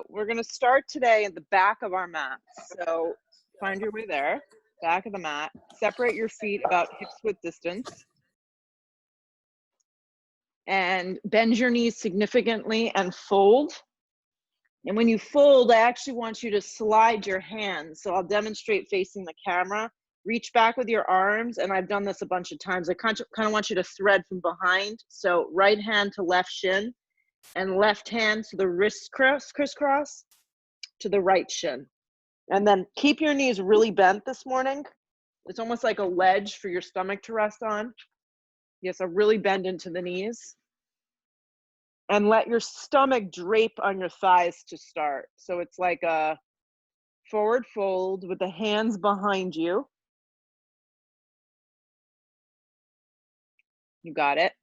We're going to start today at the back of our mat. So find your way there, back of the mat. Separate your feet about hips width distance. And bend your knees significantly and fold. And when you fold, I actually want you to slide your hands. So I'll demonstrate facing the camera. Reach back with your arms, and I've done this a bunch of times. I kind of want you to thread from behind. So right hand to left shin, and left hand to the wrist crisscross to the right shin. And then keep your knees really bent this morning. It's almost like a ledge for your stomach to rest on. Yes, so really bend into the knees. And let your stomach drape on your thighs to start. So it's like a forward fold with the hands behind you. You got it.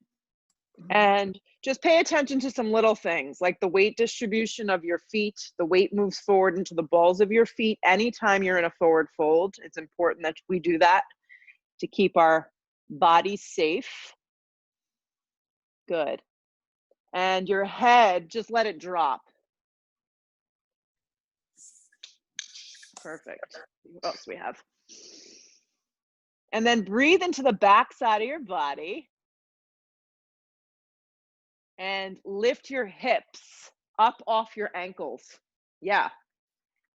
And just pay attention to some little things like the weight distribution of your feet. The weight moves forward into the balls of your feet. Anytime you're in a forward fold, it's important that we do that to keep our body safe. Good. And your head, just let it drop. Perfect. What else we have? And then breathe into the back side of your body. And lift your hips up off your ankles. Yeah.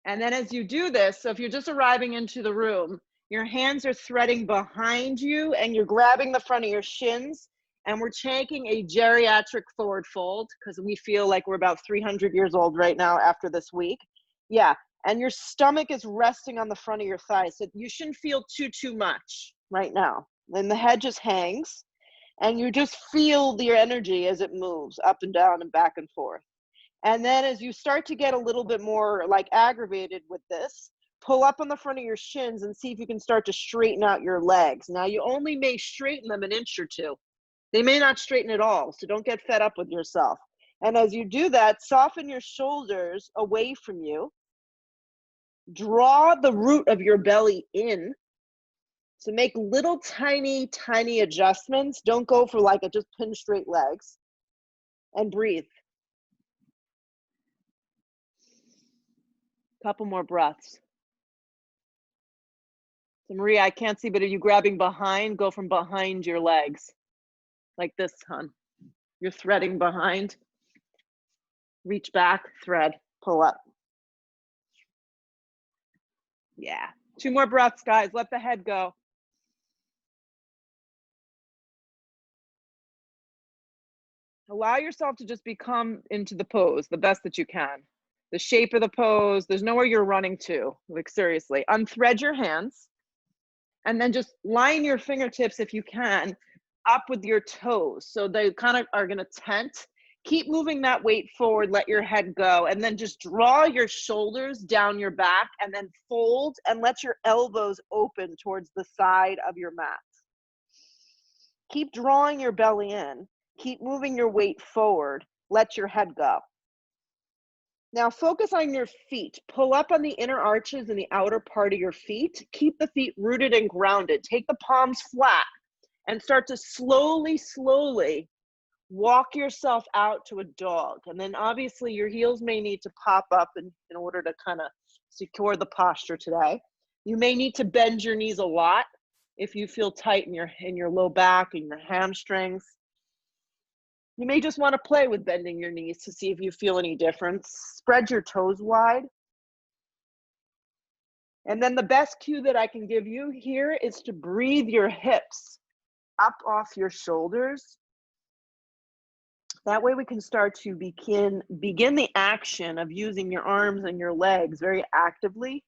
And then as you do this, so if you're just arriving into the room, your hands are threading behind you and you're grabbing the front of your shins, and we're taking a geriatric forward fold because we feel like we're about 300 years old right now after this week. Yeah. And your stomach is resting on the front of your thighs. So you shouldn't feel too much right now. And the head just hangs. And you just feel your energy as it moves up and down and back and forth. And then as you start to get a little bit more like aggravated with this, pull up on the front of your shins and see if you can start to straighten out your legs. Now you only may straighten them an inch or two. They may not straighten at all, so don't get fed up with yourself. And as you do that, soften your shoulders away from you. Draw the root of your belly in. So make little tiny adjustments. Don't go for like a just pin straight legs. And breathe. Couple more breaths. So Maria, I can't see, but are you grabbing behind? Go from behind your legs. Like this, hon. You're threading behind. Reach back, thread, pull up. Yeah. 2 more breaths, guys. Let the head go. Allow yourself to just become into the pose the best that you can. The shape of the pose, there's nowhere you're running to. Like seriously, unthread your hands and then just line your fingertips if you can up with your toes. So they kind of are gonna tent. Keep moving that weight forward, let your head go, and then just draw your shoulders down your back and then fold and let your elbows open towards the side of your mat. Keep drawing your belly in. Keep moving your weight forward. Let your head go. Now focus on your feet. Pull up on the inner arches and the outer part of your feet. Keep the feet rooted and grounded. Take the palms flat and start to slowly walk yourself out to a dog. And then obviously your heels may need to pop up in order to kind of secure the posture today. You may need to bend your knees a lot if you feel tight in your low back and your hamstrings. You may just want to play with bending your knees to see if you feel any difference. Spread your toes wide. And then the best cue that I can give you here is to breathe your hips up off your shoulders. That way we can start to begin the action of using your arms and your legs very actively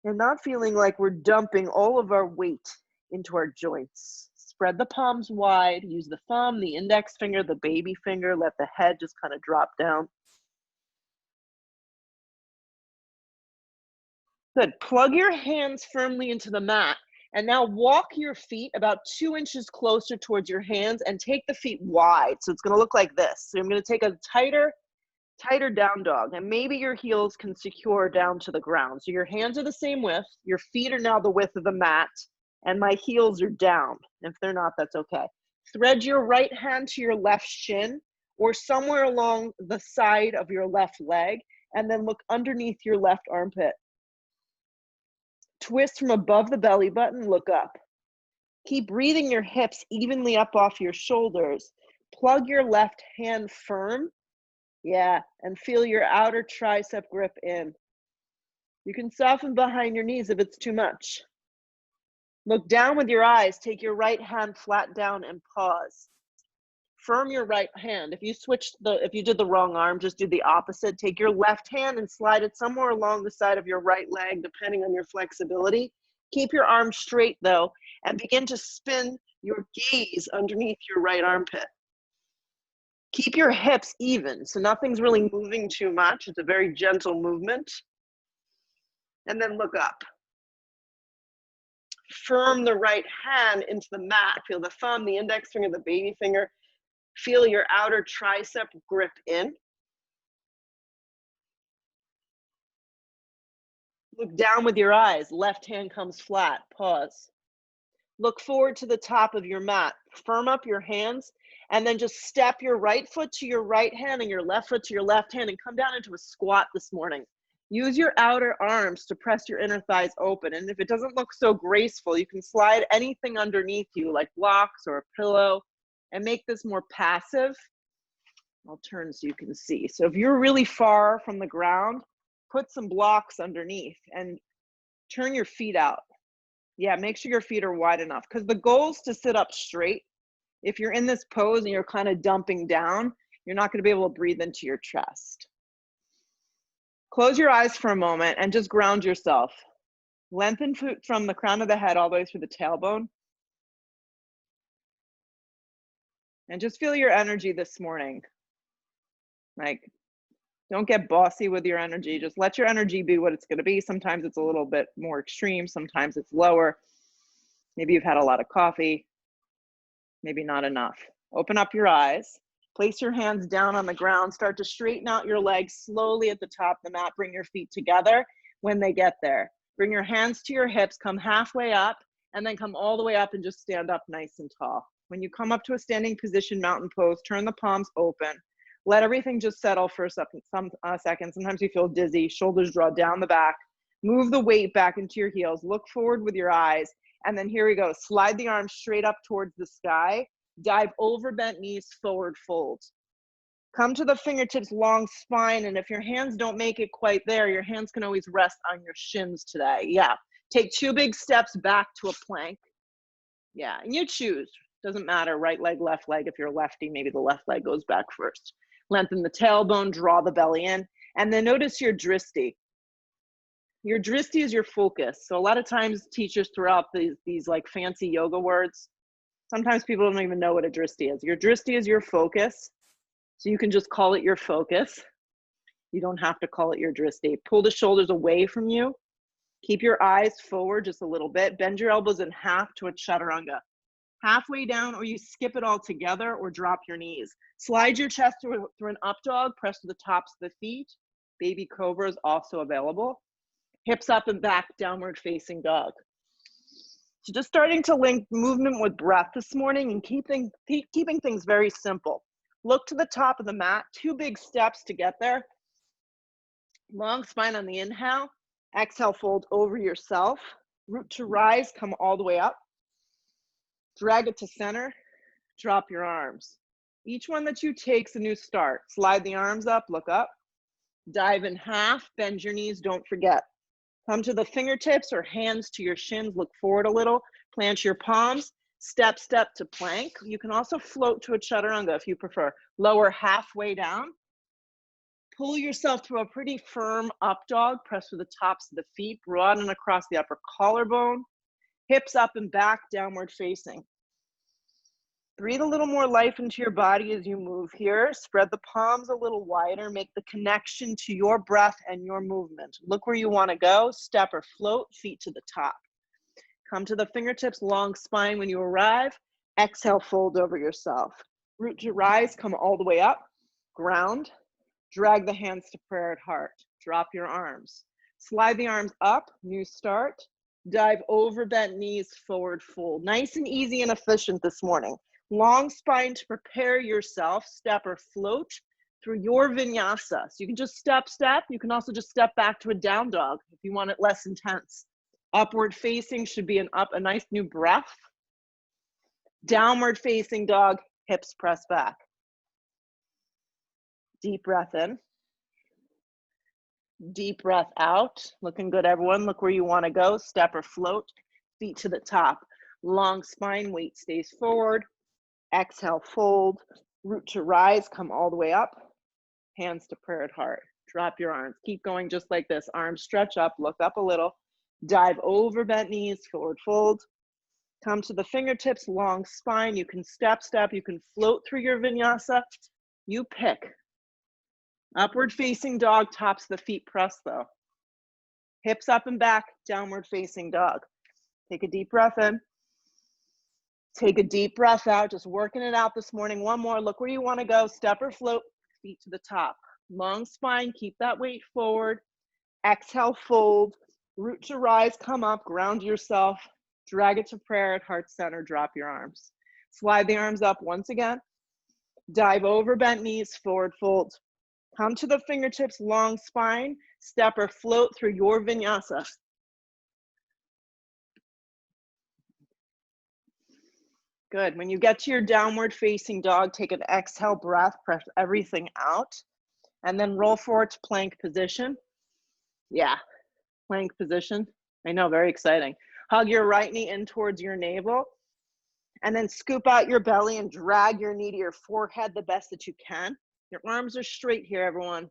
and not feeling like we're dumping all of our weight into our joints. Spread the palms wide, use the thumb, the index finger, the baby finger, let the head just kind of drop down. Good, plug your hands firmly into the mat and now walk your feet about 2 inches closer towards your hands and take the feet wide. So it's gonna look like this. So I'm gonna take a tighter down dog, and maybe your heels can secure down to the ground. So your hands are the same width, your feet are now the width of the mat, and my heels are down. If they're not, that's okay. Thread your right hand to your left shin or somewhere along the side of your left leg, and then look underneath your left armpit. Twist from above the belly button, look up. Keep breathing your hips evenly up off your shoulders. Plug your left hand firm. Yeah, and feel your outer tricep grip in. You can soften behind your knees if it's too much. Look down with your eyes. Take your right hand flat down and pause. Firm your right hand. If you did the wrong arm, just do the opposite. Take your left hand and slide it somewhere along the side of your right leg, depending on your flexibility. Keep your arm straight though, and begin to spin your gaze underneath your right armpit. Keep your hips even, so nothing's really moving too much. It's a very gentle movement. And then look up. Firm the right hand into the mat. Feel the thumb, the index finger, the baby finger. Feel your outer tricep grip in. Look down with your eyes. Left hand comes flat. Pause. Look forward to the top of your mat. Firm up your hands, and then just step your right foot to your right hand and your left foot to your left hand and come down into a squat this morning. Use your outer arms to press your inner thighs open. And if it doesn't look so graceful, you can slide anything underneath you, like blocks or a pillow, and make this more passive. I'll turn so you can see. So if you're really far from the ground, put some blocks underneath and turn your feet out. Yeah, make sure your feet are wide enough, because the goal is to sit up straight. If you're in this pose and you're kind of dumping down, you're not going to be able to breathe into your chest. Close your eyes for a moment and just ground yourself. Lengthen from the crown of the head all the way through the tailbone. And just feel your energy this morning. Like, don't get bossy with your energy. Just let your energy be what it's going to be. Sometimes it's a little bit more extreme. Sometimes it's lower. Maybe you've had a lot of coffee. Maybe not enough. Open up your eyes. Place your hands down on the ground. Start to straighten out your legs slowly at the top of the mat. Bring your feet together when they get there. Bring your hands to your hips. Come halfway up, and then come all the way up and just stand up nice and tall. When you come up to a standing position, mountain pose, turn the palms open. Let everything just settle for some seconds. Sometimes you feel dizzy. Shoulders draw down the back. Move the weight back into your heels. Look forward with your eyes. And then here we go. Slide the arms straight up towards the sky. Dive over bent knees, forward fold. Come to the fingertips, long spine. And if your hands don't make it quite there, your hands can always rest on your shins today. Yeah. Take 2 big steps back to a plank. Yeah. And you choose. Doesn't matter. Right leg, left leg. If you're a lefty, maybe the left leg goes back first. Lengthen the tailbone, draw the belly in. And then notice your dristi. Your dristi is your focus. So a lot of times teachers throw out these like fancy yoga words. Sometimes people don't even know what a dristi is. Your dristi is your focus. So you can just call it your focus. You don't have to call it your dristi. Pull the shoulders away from you. Keep your eyes forward just a little bit. Bend your elbows in half to a chaturanga. Halfway down, or you skip it all together, or drop your knees. Slide your chest through an up dog. Press to the tops of the feet. Baby cobra is also available. Hips up and back, downward facing dog. So just starting to link movement with breath this morning and keeping things very simple. Look to the top of the mat, 2 big steps to get there. Long spine on the inhale. Exhale, fold over yourself. Root to rise, come all the way up. Drag it to center, drop your arms. Each one that you take's a new start. Slide the arms up, look up. Dive in half, bend your knees, don't forget. Come to the fingertips or hands to your shins, look forward a little. Plant your palms, step to plank. You can also float to a chaturanga if you prefer. Lower halfway down. Pull yourself to a pretty firm up dog. Press with the tops of the feet, broaden across the upper collarbone. Hips up and back, downward facing. Breathe a little more life into your body as you move here. Spread the palms a little wider. Make the connection to your breath and your movement. Look where you want to go. Step or float, feet to the top. Come to the fingertips, long spine when you arrive. Exhale, fold over yourself. Root to rise, come all the way up. Ground. Drag the hands to prayer at heart. Drop your arms. Slide the arms up, new start. Dive over bent knees, forward fold. Nice and easy and efficient this morning. Long spine to prepare yourself, step or float through your vinyasa. So you can just step, step. You can also just step back to a down dog if you want it less intense. Upward facing should be a nice new breath. Downward facing dog, hips press back. Deep breath in. Deep breath out. Looking good, everyone. Look where you want to go. Step or float, feet to the top. Long spine, weight stays forward. Exhale, fold. Root to rise, come all the way up. Hands to prayer at heart. Drop your arms. Keep going just like this. Arms stretch up, look up a little. Dive over bent knees, forward fold. Come to the fingertips, long spine. You can step, step. You can float through your vinyasa. You pick. Upward facing dog, tops of the feet press though. Hips up and back, downward facing dog. Take a deep breath in. Take a deep breath out, just working it out this morning. One more, look where you wanna go. Step or float, feet to the top. Long spine, keep that weight forward. Exhale, fold. Root to rise, come up, ground yourself. Drag it to prayer at heart center, drop your arms. Slide the arms up once again. Dive over bent knees, forward fold. Come to the fingertips, long spine, step or float through your vinyasa. Good. When you get to your downward facing dog, take an exhale breath, press everything out, and then roll forward to plank position. Yeah, plank position. I know, very exciting. Hug your right knee in towards your navel, and then scoop out your belly and drag your knee to your forehead the best that you can. Your arms are straight here, everyone.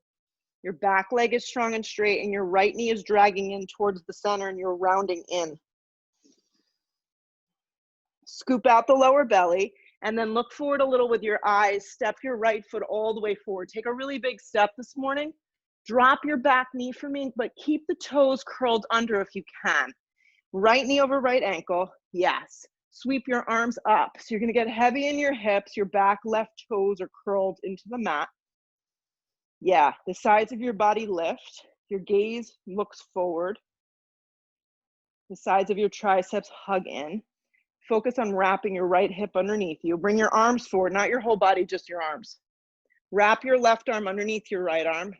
Your back leg is strong and straight, and your right knee is dragging in towards the center, and you're rounding in. Scoop out the lower belly, and then look forward a little with your eyes. Step your right foot all the way forward. Take a really big step this morning. Drop your back knee for me, but keep the toes curled under if you can. Right knee over right ankle, yes. Sweep your arms up. So you're gonna get heavy in your hips, your back left toes are curled into the mat. Yeah, the sides of your body lift. Your gaze looks forward. The sides of your triceps hug in. Focus on wrapping your right hip underneath you. Bring your arms forward, not your whole body, just your arms. Wrap your left arm underneath your right arm.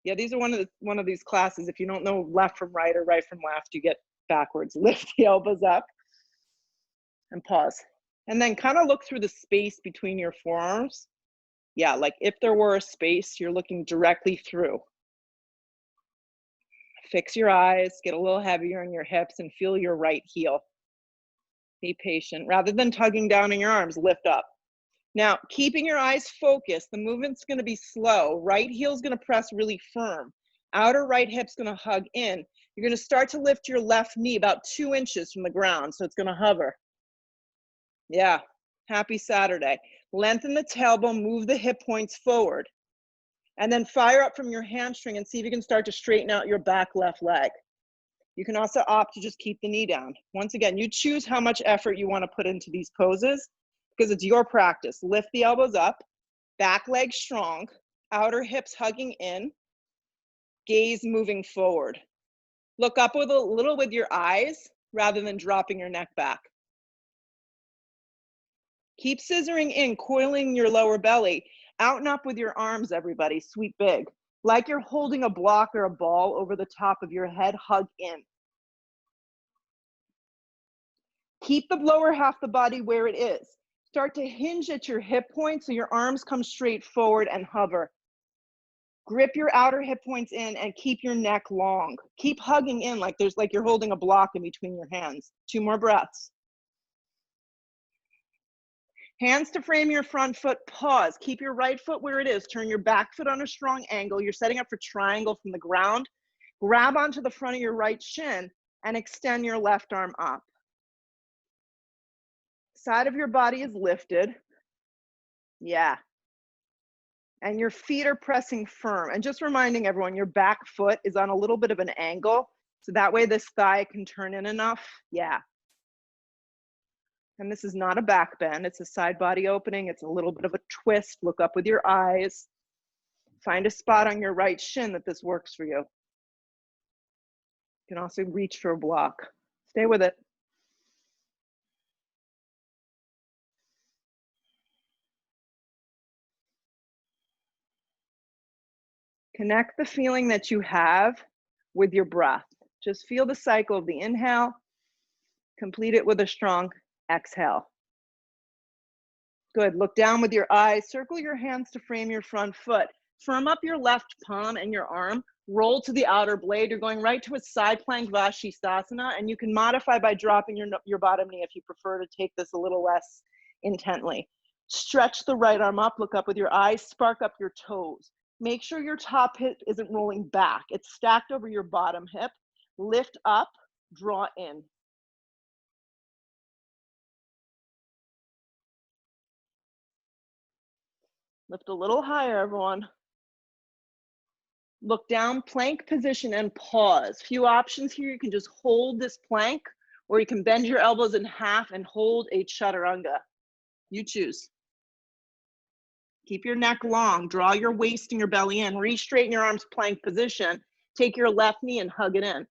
Yeah, these are one of these classes. If you don't know left from right or right from left, you get backwards. Lift the elbows up and pause. And then kind of look through the space between your forearms. Yeah, like if there were a space, you're looking directly through. Fix your eyes, get a little heavier in your hips, and feel your right heel. Be patient. Rather than tugging down in your arms, lift up. Now, keeping your eyes focused, the movement's gonna be slow. Right heel's gonna press really firm. Outer right hip's gonna hug in. You're gonna start to lift your left knee about 2 inches from the ground, so it's gonna hover. Yeah, happy Saturday. Lengthen the tailbone, move the hip points forward. And then fire up from your hamstring and see if you can start to straighten out your back left leg. You can also opt to just keep the knee down. Once again, you choose how much effort you want to put into these poses because it's your practice. Lift the elbows up, back leg strong, outer hips hugging in, gaze moving forward. Look up with a little with your eyes rather than dropping your neck back. Keep scissoring in, coiling your lower belly. Out and up with your arms, everybody. Sweep big. Like you're holding a block or a ball over the top of your head, hug in. Keep the lower half of the body where it is. Start to hinge at your hip points so your arms come straight forward and hover. Grip your outer hip points in and keep your neck long. Keep hugging in like you're holding a block in between your hands. 2 more breaths. Hands to frame your front foot, pause. Keep your right foot where it is. Turn your back foot on a strong angle. You're setting up for triangle from the ground. Grab onto the front of your right shin and extend your left arm up. Side of your body is lifted. Yeah. And your feet are pressing firm. And just reminding everyone, your back foot is on a little bit of an angle. So that way this thigh can turn in enough. Yeah. And this is not a back bend. It's a side body opening. It's a little bit of a twist. Look up with your eyes. Find a spot on your right shin that this works for you. You can also reach for a block. Stay with it. Connect the feeling that you have with your breath. Just feel the cycle of the inhale, complete it with a strong exhale. Good, look down with your eyes, circle your hands to frame your front foot. Firm up your left palm and your arm, roll to the outer blade. You're going right to a side plank Vashisthasana, and you can modify by dropping your bottom knee if you prefer to take this a little less intently. Stretch the right arm up, look up with your eyes, spark up your toes. Make sure your top hip isn't rolling back. It's stacked over your bottom hip. Lift up, draw in. Lift a little higher, everyone. Look down, plank position, and pause. Few options here. You can just hold this plank, or you can bend your elbows in half and hold a chaturanga. You choose. Keep your neck long. Draw your waist and your belly in. Re-straighten your arms, plank position. Take your left knee and hug it in.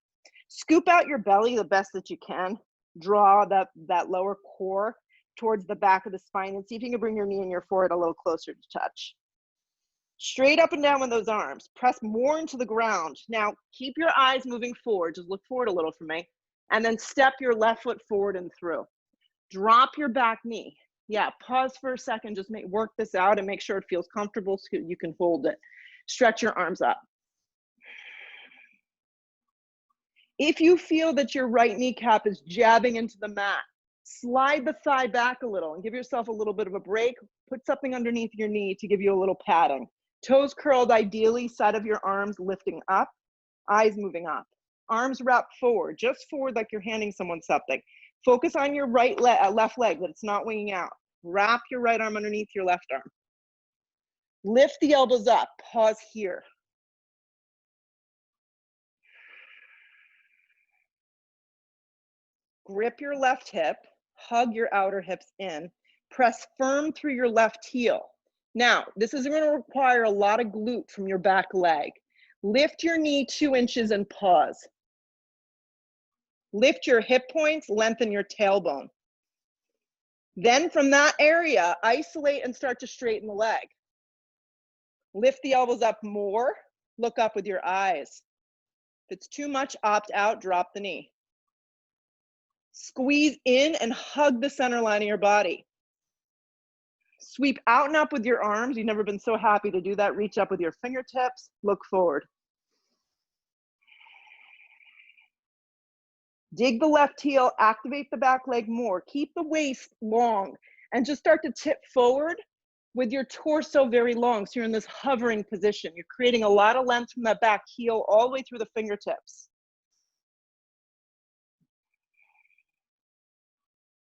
Scoop out your belly the best that you can. Draw that lower core towards the back of the spine, and see if you can bring your knee and your forehead a little closer to touch. Straight up and down with those arms. Press more into the ground. Now, keep your eyes moving forward. Just look forward a little for me. And then step your left foot forward and through. Drop your back knee. Yeah, pause for a second. Just work this out and make sure it feels comfortable so you can hold it. Stretch your arms up. If you feel that your right kneecap is jabbing into the mat, slide the thigh back a little and give yourself a little bit of a break. Put something underneath your knee to give you a little padding. Toes curled ideally, side of your arms lifting up, eyes moving up. Arms wrapped forward, just forward like you're handing someone something. Focus on your left leg, that it's not winging out. Wrap your right arm underneath your left arm. Lift the elbows up, pause here. Grip your left hip, hug your outer hips in, press firm through your left heel. Now, this is going to require a lot of glute from your back leg. Lift your knee 2 inches and pause. Lift your hip points, lengthen your tailbone. Then from that area, isolate and start to straighten the leg. Lift the elbows up more, look up with your eyes. If it's too much, opt out, drop the knee. Squeeze in and hug the center line of your body. Sweep out and up with your arms. You've never been so happy to do that. Reach up with your fingertips, look forward. Dig the left heel, activate the back leg more. Keep the waist long and just start to tip forward with your torso very long. So you're in this hovering position. You're creating a lot of length from that back heel all the way through the fingertips.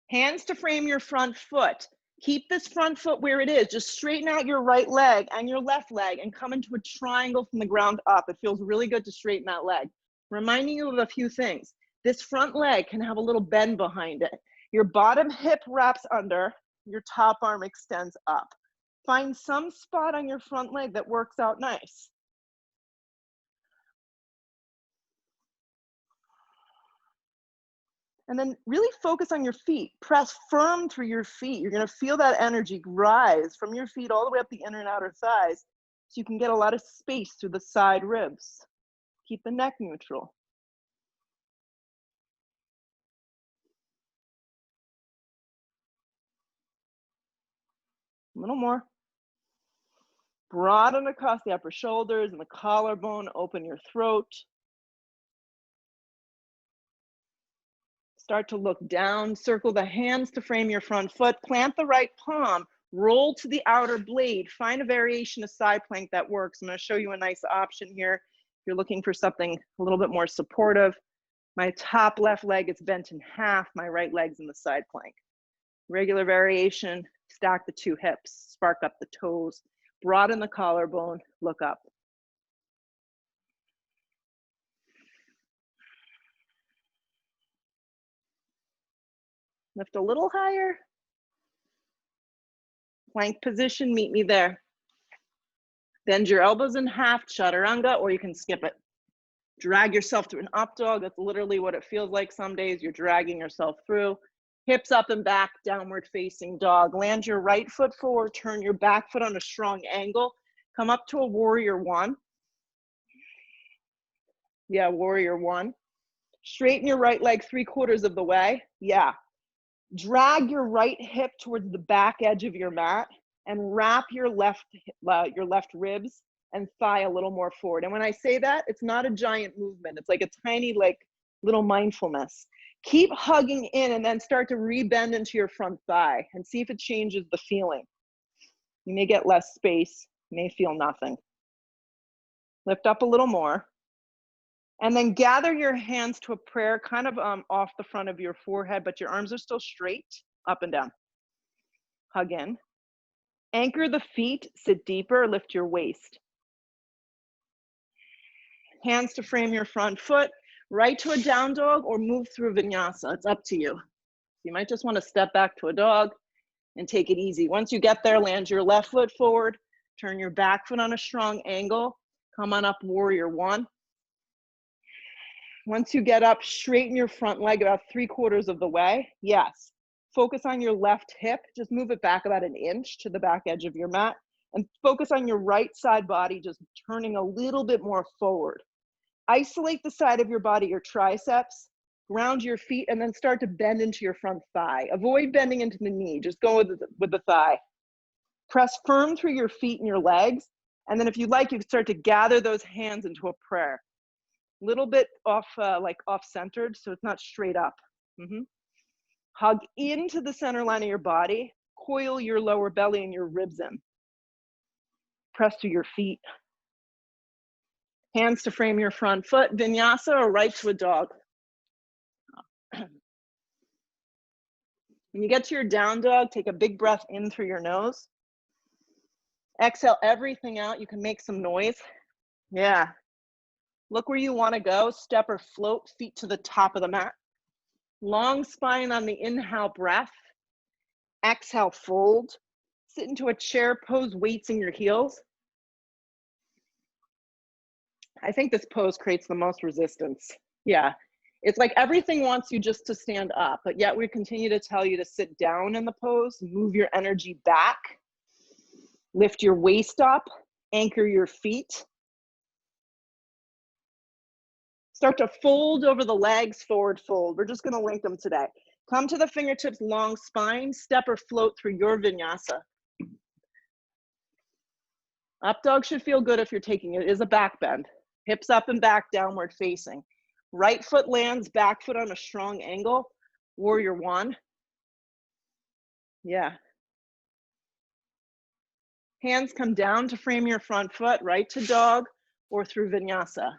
Hands to frame your front foot. Keep this front foot where it is. Just straighten out your right leg and your left leg and come into a triangle from the ground up. It feels really good to straighten that leg. Reminding you of a few things. This front leg can have a little bend behind it. Your bottom hip wraps under, your top arm extends up. Find some spot on your front leg that works out nice. And then really focus on your feet. Press firm through your feet. You're going to feel that energy rise from your feet all the way up the inner and outer thighs, so you can get a lot of space through the side ribs. Keep the neck neutral. A little more. Broaden across the upper shoulders and the collarbone. Open your throat. Start to look down, circle the hands to frame your front foot, plant the right palm, roll to the outer blade, find a variation of side plank that works. I'm going to show you a nice option here. If you're looking for something a little bit more supportive, my top left leg is bent in half, my right leg's in the side plank. Regular variation, stack the 2 hips, spark up the toes, broaden the collarbone, look up. Lift a little higher. Plank position, meet me there. Bend your elbows in half, chaturanga, or you can skip it. Drag yourself through an up dog. That's literally what it feels like some days. You're dragging yourself through. Hips up and back, downward facing dog. Land your right foot forward, turn your back foot on a strong angle. Come up to a warrior 1. Yeah, warrior one. Straighten your right leg 3/4 of the way. Yeah. Drag your right hip towards the back edge of your mat and wrap your left ribs and thigh a little more forward. And when I say that, it's not a giant movement. It's like a tiny, like little mindfulness. Keep hugging in and then start to rebend into your front thigh and see if it changes the feeling. You may get less space, may feel nothing. Lift up a little more. And then gather your hands to a prayer kind of off the front of your forehead, but your arms are still straight, up and down. Hug in. Anchor the feet, sit deeper, lift your waist. Hands to frame your front foot, right to a down dog or move through vinyasa. It's up to you. You might just want to step back to a dog and take it easy. Once you get there, land your left foot forward, turn your back foot on a strong angle, come on up, warrior one. Once you get up, straighten your front leg about 3/4 of the way. Yes. Focus on your left hip. Just move it back about an inch to the back edge of your mat. And focus on your right side body, just turning a little bit more forward. Isolate the side of your body, your triceps. Ground your feet and then start to bend into your front thigh. Avoid bending into the knee. Just go with the thigh. Press firm through your feet and your legs. And then if you like, you can start to gather those hands into a prayer. Little bit off, like off-centered, so it's not straight up. Hug into the center line of your body. Coil your lower belly and your ribs in. Press through your feet. Hands to frame your front foot. Vinyasa or right to a dog. When you get to your down dog, take a big breath in through your nose. Exhale everything out. You can make some noise. Yeah. Look where you want to go. Step or float, feet to the top of the mat. Long spine on the inhale breath. Exhale, fold. Sit into a chair pose, weights in your heels. I think this pose creates the most resistance. Yeah. It's like everything wants you just to stand up, but yet we continue to tell you to sit down in the pose, move your energy back, lift your waist up, anchor your feet. Start to fold over the legs, forward fold. We're just gonna link them today. Come to the fingertips, long spine, step or float through your vinyasa. Up dog should feel good if you're taking it. It is a back bend. Hips up and back, downward facing. Right foot lands, back foot on a strong angle. Warrior one. Yeah. Hands come down to frame your front foot, right to dog or through vinyasa.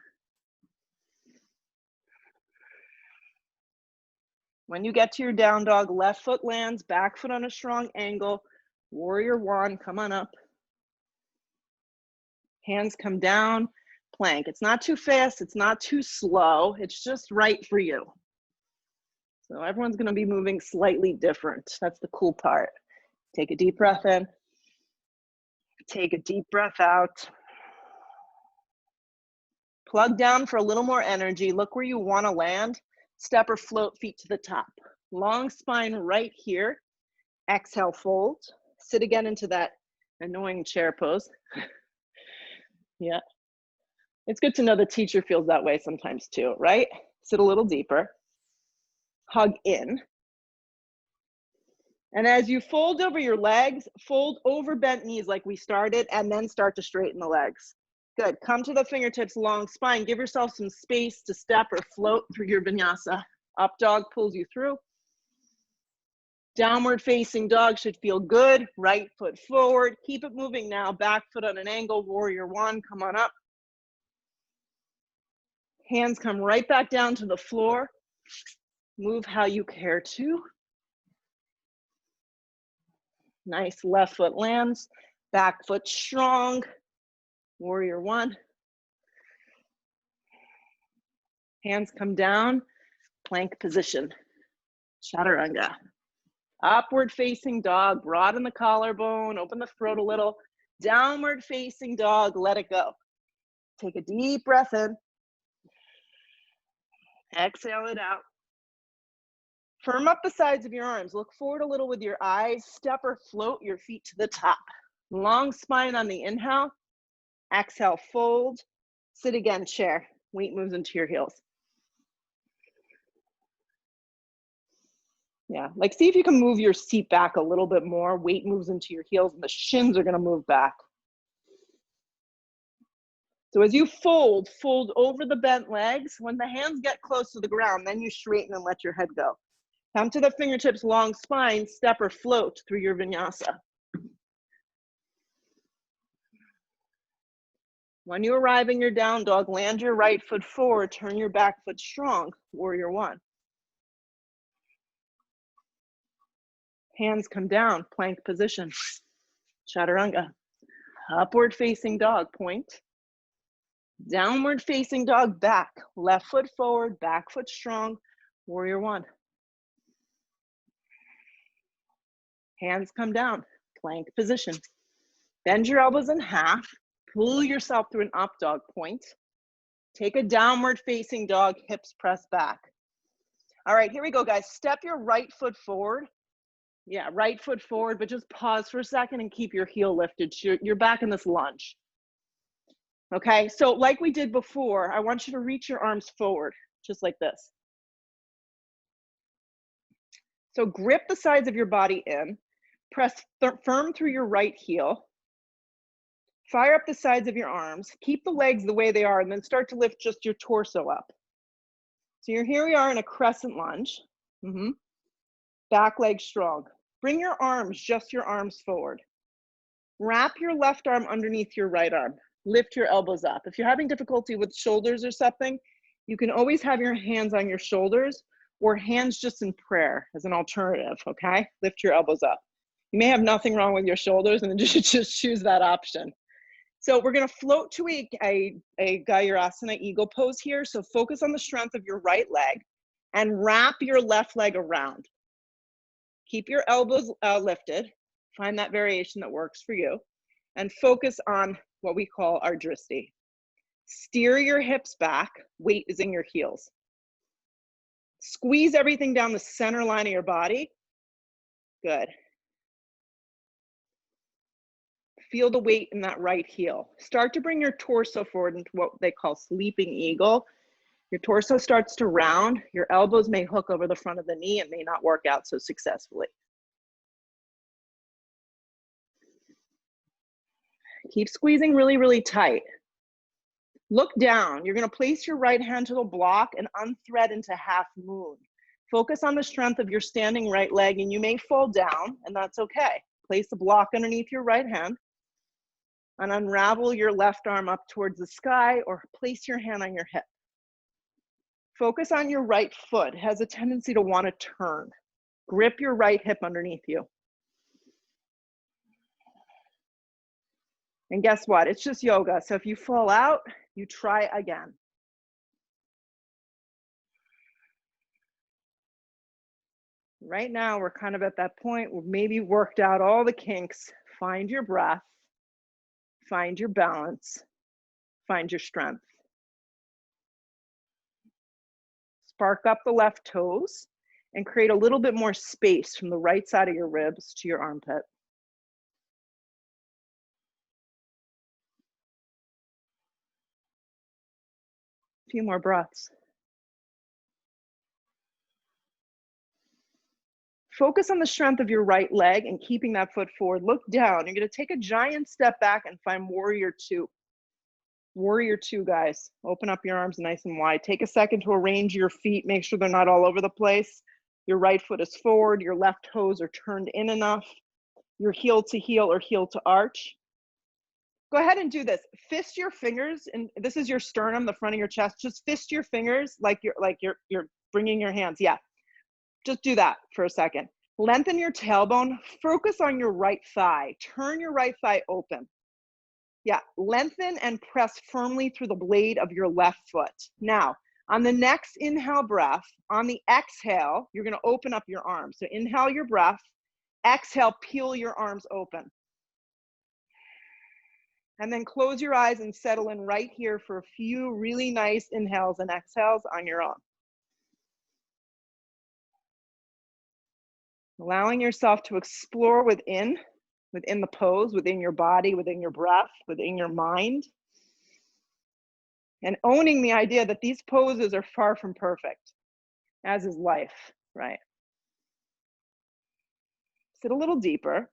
When you get to your down dog, left foot lands, back foot on a strong angle. Warrior one, come on up. Hands come down, plank. It's not too fast, it's not too slow. It's just right for you. So everyone's gonna be moving slightly different. That's the cool part. Take a deep breath in. Take a deep breath out. Plug down for a little more energy. Look where you wanna land. Step or float, feet to the top. Long spine right here. Exhale, fold. Sit again into that annoying chair pose. Yeah. It's good to know the teacher feels that way sometimes too, right? Sit a little deeper. Hug in. And as you fold over your legs, fold over bent knees like we started, and then start to straighten the legs. Good. Come to the fingertips, long spine. Give yourself some space to step or float through your vinyasa. Up dog pulls you through. Downward facing dog should feel good. Right foot forward. Keep it moving now. Back foot on an angle. Warrior one. Come on up. Hands come right back down to the floor. Move how you care to. Nice, left foot lands. Back foot strong. Warrior one. Hands come down. Plank position. Chaturanga. Upward facing dog. Broaden the collarbone. Open the throat a little. Downward facing dog. Let it go. Take a deep breath in. Exhale it out. Firm up the sides of your arms. Look forward a little with your eyes. Step or float your feet to the top. Long spine on the inhale. Exhale, fold. Sit again, chair. Weight moves into your heels. Yeah, like see if you can move your seat back a little bit more. Weight moves into your heels and the shins are gonna move back. So as you fold over the bent legs. When the hands get close to the ground, then you straighten and let your head go. Come to the fingertips, long spine, step or float through your vinyasa. When you arrive in your down dog, land your right foot forward, turn your back foot strong, warrior one. Hands come down, plank position, chaturanga. Upward facing dog, point. Downward facing dog, back. Left foot forward, back foot strong, warrior one. Hands come down, plank position. Bend your elbows in half, pull yourself through an up dog, point. Take a downward facing dog, hips press back. All right, here we go, guys. Step your right foot forward. Yeah, right foot forward, but just pause for a second and keep your heel lifted. You're back in this lunge. Okay, so like we did before, I want you to reach your arms forward, just like this. So grip the sides of your body in, press firm through your right heel, fire up the sides of your arms, keep the legs the way they are, and then start to lift just your torso up. So here we are in a crescent lunge. Back leg strong. Bring your arms, just your arms forward. Wrap your left arm underneath your right arm. Lift your elbows up. If you're having difficulty with shoulders or something, you can always have your hands on your shoulders or hands just in prayer as an alternative, okay? Lift your elbows up. You may have nothing wrong with your shoulders and just choose that option. So we're gonna float to a Gayurasana eagle pose here. So focus on the strength of your right leg and wrap your left leg around. Keep your elbows lifted. Find that variation that works for you. And focus on what we call our dristi. Steer your hips back, weight is in your heels. Squeeze everything down the center line of your body. Good. Feel the weight in that right heel. Start to bring your torso forward into what they call sleeping eagle. Your torso starts to round. Your elbows may hook over the front of the knee. It may not work out so successfully. Keep squeezing really, really tight. Look down. You're going to place your right hand to the block and unthread into half moon. Focus on the strength of your standing right leg, and you may fall down, and that's okay. Place the block underneath your right hand and unravel your left arm up towards the sky or place your hand on your hip. Focus on your right foot. It has a tendency to want to turn. Grip your right hip underneath you. And guess what? It's just yoga. So if you fall out, you try again. Right now, we're kind of at that point where maybe worked out all the kinks. Find your breath, find your balance, find your strength. Spark up the left toes and create a little bit more space from the right side of your ribs to your armpit. A few more breaths. Focus on the strength of your right leg and keeping that foot forward. Look down. You're going to take a giant step back and find warrior two. Warrior two, guys. Open up your arms nice and wide. Take a second to arrange your feet. Make sure they're not all over the place. Your right foot is forward. Your left toes are turned in enough. Your heel to heel or heel to arch. Go ahead and do this. Fist your fingers, and this is your sternum, the front of your chest. Just fist your fingers like you're bringing your hands. Yeah. Just do that for a second. Lengthen your tailbone. Focus on your right thigh. Turn your right thigh open. Yeah, lengthen and press firmly through the blade of your left foot. Now, on the next inhale breath, on the exhale, you're going to open up your arms. So inhale your breath. Exhale, peel your arms open. And then close your eyes and settle in right here for a few really nice inhales and exhales on your own. Allowing yourself to explore within the pose, within your body, within your breath, within your mind. And owning the idea that these poses are far from perfect, as is life, right? Sit a little deeper.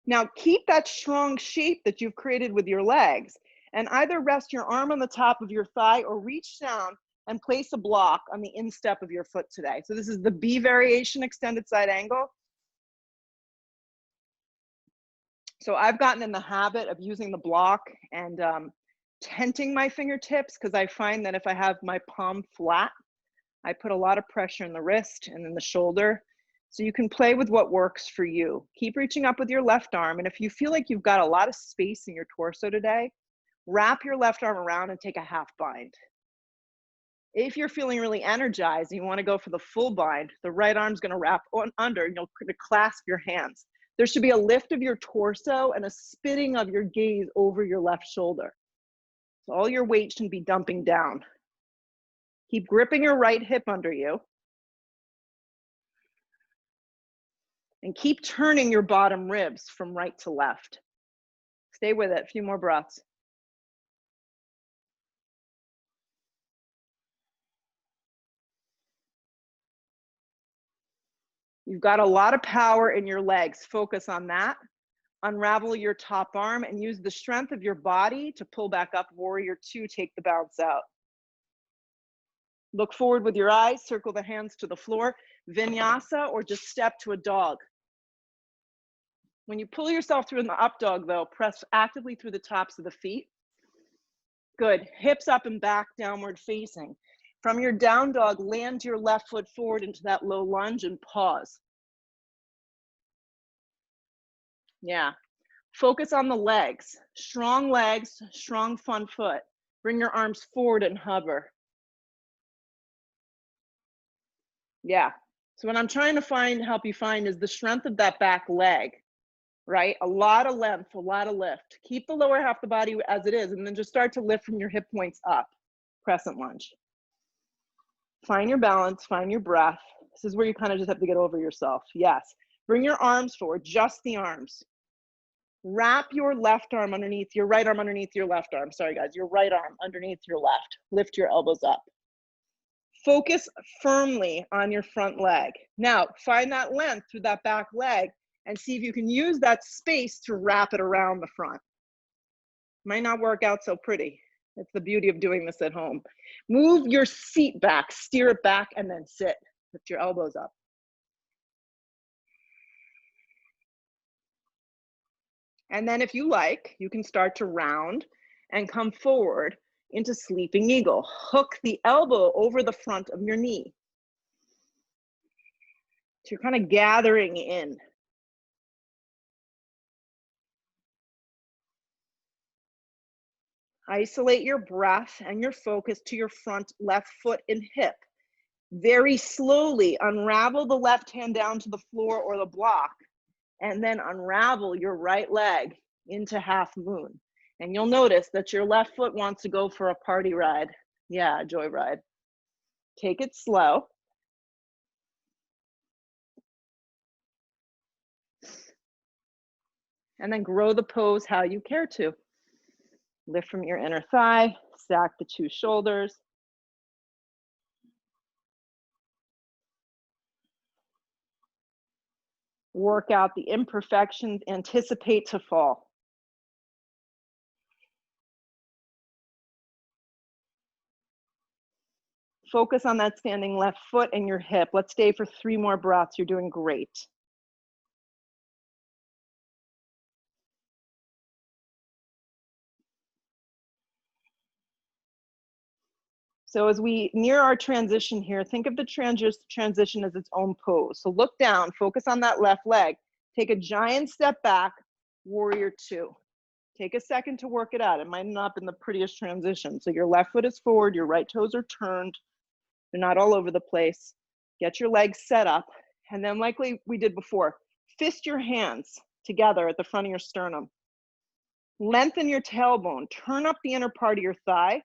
Now keep that strong shape that you've created with your legs, and either rest your arm on the top of your thigh or reach down and place a block on the instep of your foot today. So this is the B variation, extended side angle. So I've gotten in the habit of using the block and tenting my fingertips, because I find that if I have my palm flat, I put a lot of pressure in the wrist and in the shoulder. So you can play with what works for you. Keep reaching up with your left arm. And if you feel like you've got a lot of space in your torso today, wrap your left arm around and take a half bind. If you're feeling really energized and you want to go for the full bind, the right arm's going to wrap on under and you'll clasp your hands. There should be a lift of your torso and a spitting of your gaze over your left shoulder. So all your weight shouldn't be dumping down. Keep gripping your right hip under you. And keep turning your bottom ribs from right to left. Stay with it, a few more breaths. You've got a lot of power in your legs. Focus on that. Unravel your top arm and use the strength of your body to pull back up. Warrior two, take the bounce out. Look forward with your eyes, circle the hands to the floor. Vinyasa, or just step to a dog. When you pull yourself through in the up dog though, press actively through the tops of the feet. Good, hips up and back, downward facing. From your down dog, land your left foot forward into that low lunge and pause. Yeah, focus on the legs, strong front foot. Bring your arms forward and hover. Yeah, so what I'm trying to help you find is the strength of that back leg, right? A lot of length, a lot of lift. Keep the lower half of the body as it is, and then just start to lift from your hip points up. Crescent lunge. Find your balance, find your breath. This is where you kind of just have to get over yourself. Yes, bring your arms forward, just the arms. Wrap your left arm underneath, your right arm underneath your left arm. Sorry guys, your right arm underneath your left. Lift your elbows up. Focus firmly on your front leg. Now, find that length through that back leg and see if you can use that space to wrap it around the front. Might not work out so pretty. It's the beauty of doing this at home. Move your seat back, steer it back, and then sit. Lift your elbows up. And then if you like, you can start to round and come forward into sleeping eagle. Hook the elbow over the front of your knee. So you're kind of gathering in. Isolate your breath and your focus to your front left foot and hip. Very slowly unravel the left hand down to the floor or the block, and then unravel your right leg into half moon. And you'll notice that your left foot wants to go for a party ride. Yeah, a joy ride. Take it slow. And then grow the pose how you care to. Lift from your inner thigh, stack the two shoulders. Work out the imperfections, anticipate to fall. Focus on that standing left foot and your hip. Let's stay for 3 more breaths. You're doing great. So as we near our transition here, think of the transition as its own pose. So look down, focus on that left leg. Take a giant step back, warrior two. Take a second to work it out. It might not have been the prettiest transition. So your left foot is forward, your right toes are turned. They're not all over the place. Get your legs set up. And then like we did before, fist your hands together at the front of your sternum. Lengthen your tailbone. Turn up the inner part of your thigh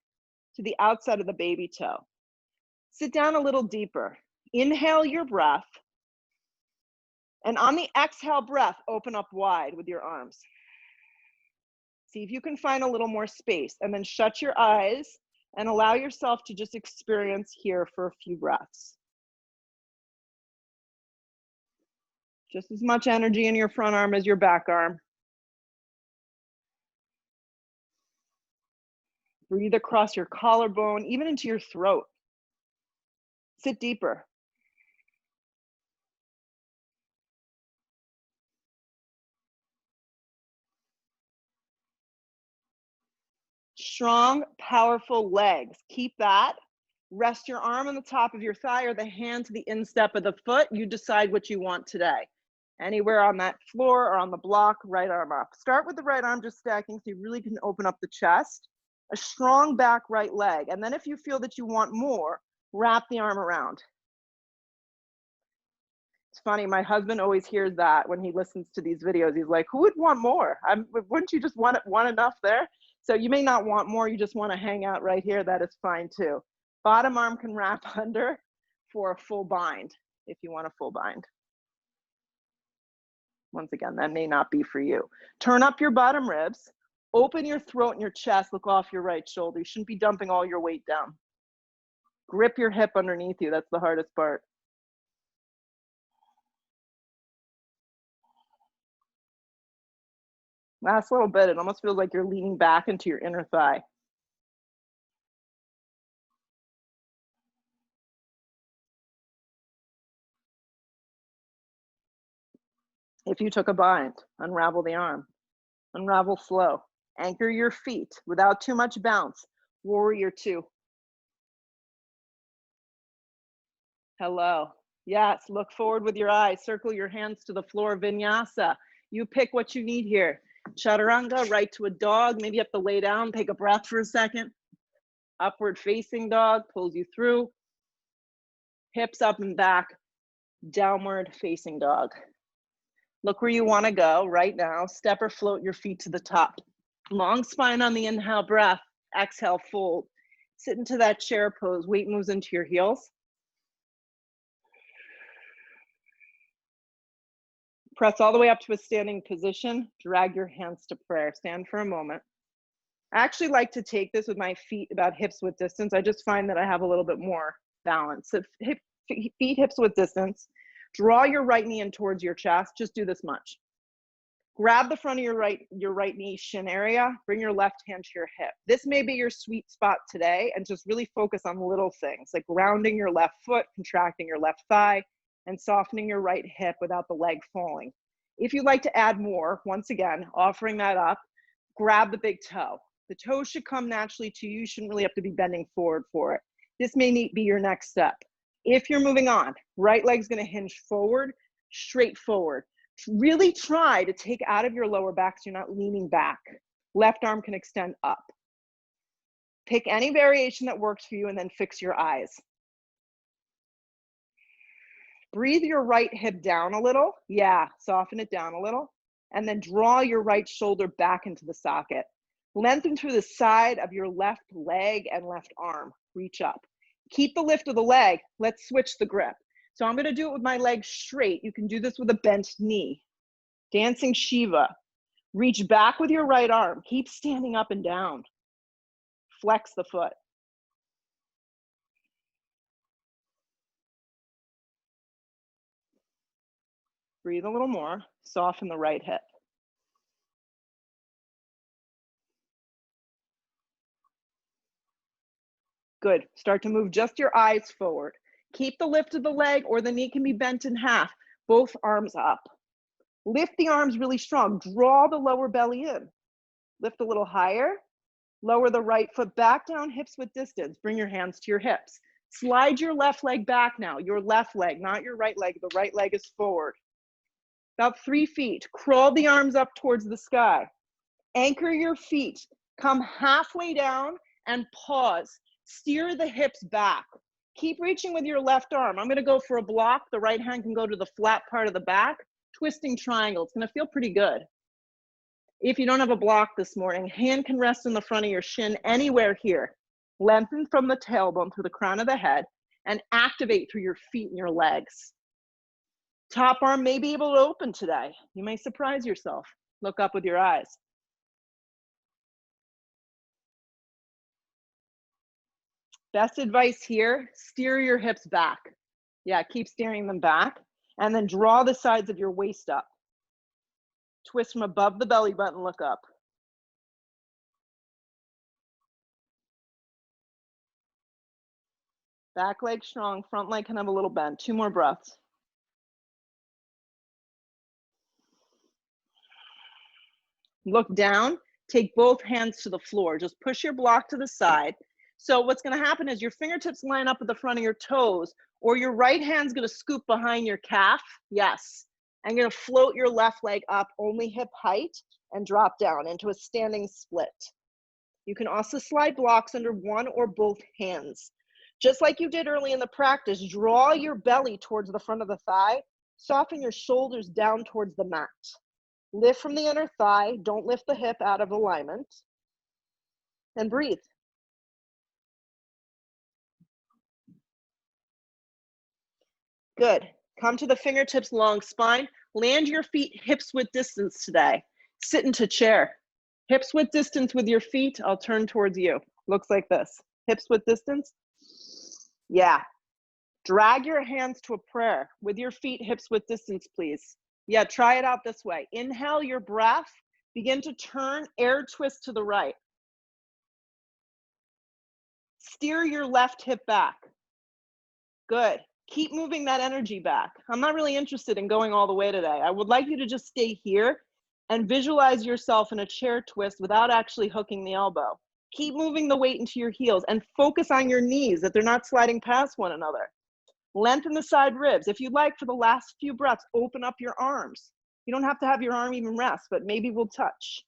to the outside of the baby toe. Sit down a little deeper. Inhale your breath. And on the exhale breath, open up wide with your arms. See if you can find a little more space, and then shut your eyes and allow yourself to just experience here for a few breaths. Just as much energy in your front arm as your back arm. Breathe across your collarbone, even into your throat. Sit deeper. Strong, powerful legs. Keep that. Rest your arm on the top of your thigh or the hand to the instep of the foot. You decide what you want today. Anywhere on that floor or on the block, right arm up. Start with the right arm just stacking so you really can open up the chest. A strong back right leg. And then if you feel that you want more, wrap the arm around. It's funny, my husband always hears that when he listens to these videos. He's like, who would want more? Wouldn't you just want enough there? So you may not want more, you just want to hang out right here. That is fine too. Bottom arm can wrap under for a full bind if you want a full bind. Once again, that may not be for you. Turn up your bottom ribs, open your throat and your chest, look off your right shoulder. You shouldn't be dumping all your weight down. Grip your hip underneath you. That's the hardest part. Last little bit, it almost feels like you're leaning back into your inner thigh. If you took a bind, unravel the arm, unravel slow, anchor your feet without too much bounce. Warrior two. Hello. Yes, look forward with your eyes. Circle your hands to the floor. Vinyasa. You pick what you need here. Chaturanga, right to a dog. Maybe you have to lay down, take a breath for a second. Upward facing dog, pulls you through. Hips up and back. Downward facing dog. Look where you want to go right now. Step or float your feet to the top. Long spine on the inhale breath. Exhale, fold. Sit into that chair pose. Weight moves into your heels. Press all the way up to a standing position. Drag your hands to prayer. Stand for a moment. I actually like to take this with my feet about hips width distance. I just find that I have a little bit more balance. So feet hips width distance. Draw your right knee in towards your chest. Just do this much. Grab the front of your right knee shin area. Bring your left hand to your hip. This may be your sweet spot today, and just really focus on little things like grounding your left foot, contracting your left thigh, and softening your right hip without the leg falling. If you'd like to add more, once again, offering that up, grab the big toe. The toe should come naturally to you. You shouldn't really have to be bending forward for it. This may be your next step. If you're moving on, right leg's gonna hinge forward, straight forward. Really try to take out of your lower back so you're not leaning back. Left arm can extend up. Pick any variation that works for you and then fix your eyes. Breathe your right hip down a little. Yeah, soften it down a little. And then draw your right shoulder back into the socket. Lengthen through the side of your left leg and left arm. Reach up. Keep the lift of the leg. Let's switch the grip. So I'm going to do it with my legs straight. You can do this with a bent knee. Dancing Shiva. Reach back with your right arm. Keep standing up and down. Flex the foot. Breathe a little more. Soften the right hip. Good. Start to move just your eyes forward. Keep the lift of the leg, or the knee can be bent in half. Both arms up. Lift the arms really strong. Draw the lower belly in. Lift a little higher. Lower the right foot back down, hips width distance. Bring your hands to your hips. Slide your left leg back now. Your left leg, not your right leg. The right leg is forward. About 3 feet. Crawl the arms up towards the sky. Anchor your feet. Come halfway down and pause. Steer the hips back. Keep reaching with your left arm. I'm going to go for a block. The right hand can go to the flat part of the back. Twisting triangle. It's going to feel pretty good. If you don't have a block this morning, hand can rest in the front of your shin anywhere here. Lengthen from the tailbone to the crown of the head and activate through your feet and your legs. Top arm may be able to open today. You may surprise yourself. Look up with your eyes. Best advice here, steer your hips back. Yeah, keep steering them back. And then draw the sides of your waist up. Twist from above the belly button, look up. Back leg strong, front leg can have a little bend. 2 more breaths. Look down, take both hands to the floor. Just push your block to the side. So what's gonna happen is your fingertips line up at the front of your toes, or your right hand's gonna scoop behind your calf. Yes. And you're gonna float your left leg up, only hip height, and drop down into a standing split. You can also slide blocks under one or both hands. Just like you did early in the practice, draw your belly towards the front of the thigh, soften your shoulders down towards the mat. Lift from the inner thigh, don't lift the hip out of alignment, and breathe. Good. Come to the fingertips, long spine. Land your feet hips width distance today. Sit into chair. Hips width distance with your feet. I'll turn towards you. Looks like this. Hips width distance. Yeah. Drag your hands to a prayer with your feet hips width distance, please. Yeah, try it out this way. Inhale your breath. Begin to turn, air twist to the right. Steer your left hip back. Good. Keep moving that energy back. I'm not really interested in going all the way today. I would like you to just stay here and visualize yourself in a chair twist without actually hooking the elbow. Keep moving the weight into your heels and focus on your knees, that they're not sliding past one another. Lengthen the side ribs. If you'd like, for the last few breaths, open up your arms. You don't have to have your arm even rest, but maybe we'll touch.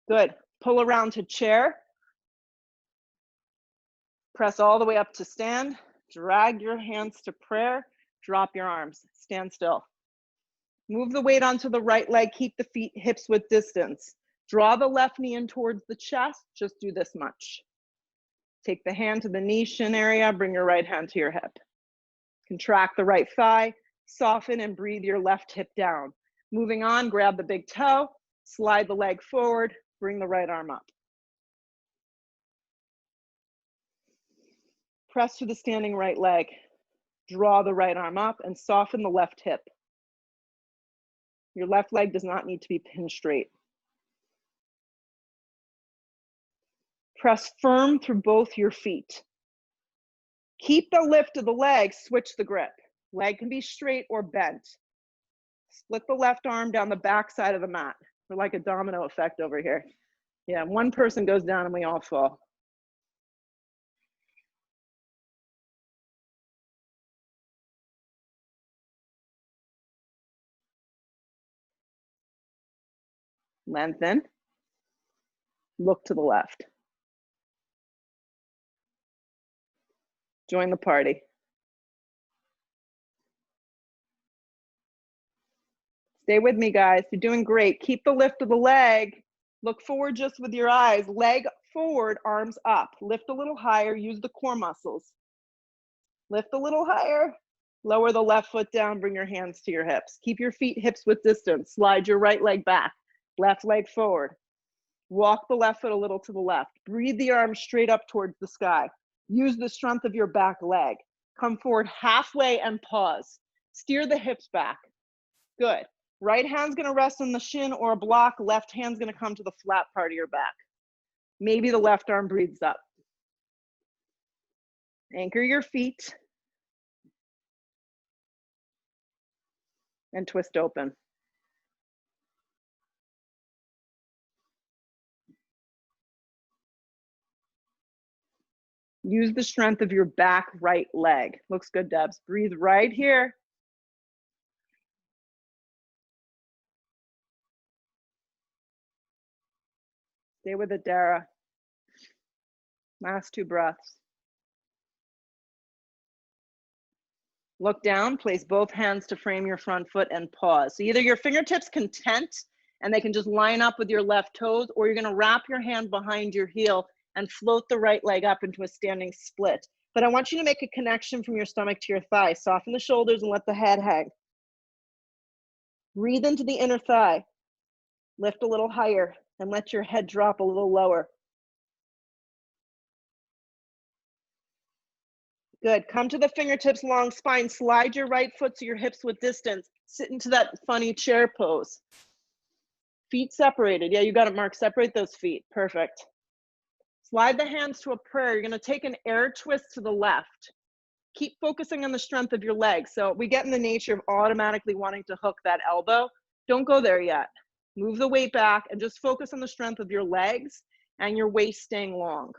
Good. Pull around to chair. Press all the way up to stand. Drag your hands to prayer. Drop your arms. Stand still. Move the weight onto the right leg. Keep the feet hips width distance. Draw the left knee in towards the chest. Just do this much. Take the hand to the knee shin area. Bring your right hand to your hip. Contract the right thigh. Soften and breathe your left hip down. Moving on, grab the big toe. Slide the leg forward. Bring the right arm up. Press to the standing right leg. Draw the right arm up and soften the left hip. Your left leg does not need to be pinned straight. Press firm through both your feet. Keep the lift of the leg, switch the grip. Leg can be straight or bent. Split the left arm down the back side of the mat. We're like a domino effect over here. Yeah, one person goes down and we all fall. Lengthen. Look to the left. Join the party. Stay with me, guys. You're doing great. Keep the lift of the leg. Look forward just with your eyes. Leg forward, arms up. Lift a little higher. Use the core muscles. Lift a little higher. Lower the left foot down. Bring your hands to your hips. Keep your feet hips width distance. Slide your right leg back. Left leg forward. Walk the left foot a little to the left. Breathe the arms straight up towards the sky. Use the strength of your back leg. Come forward halfway and pause. Steer the hips back. Good. Right hand's gonna rest on the shin or a block. Left hand's gonna come to the flat part of your back. Maybe the left arm breathes up. Anchor your feet and twist open. Use the strength of your back right leg. Looks good, Debs. Breathe right here. Stay with it, Dara. Last 2 breaths. Look down, place both hands to frame your front foot and pause. So either your fingertips can tent and they can just line up with your left toes, or you're gonna wrap your hand behind your heel and float the right leg up into a standing split. But I want you to make a connection from your stomach to your thigh. Soften the shoulders and let the head hang. Breathe into the inner thigh. Lift a little higher and let your head drop a little lower. Good. Come to the fingertips, long spine. Slide your right foot to your hips with distance. Sit into that funny chair pose. Feet separated. Yeah, you got it, Mark. Separate those feet. Perfect. Slide the hands to a prayer. You're going to take an air twist to the left. Keep focusing on the strength of your legs. So we get in the nature of automatically wanting to hook that elbow. Don't go there yet. Move the weight back and just focus on the strength of your legs and your waist staying long.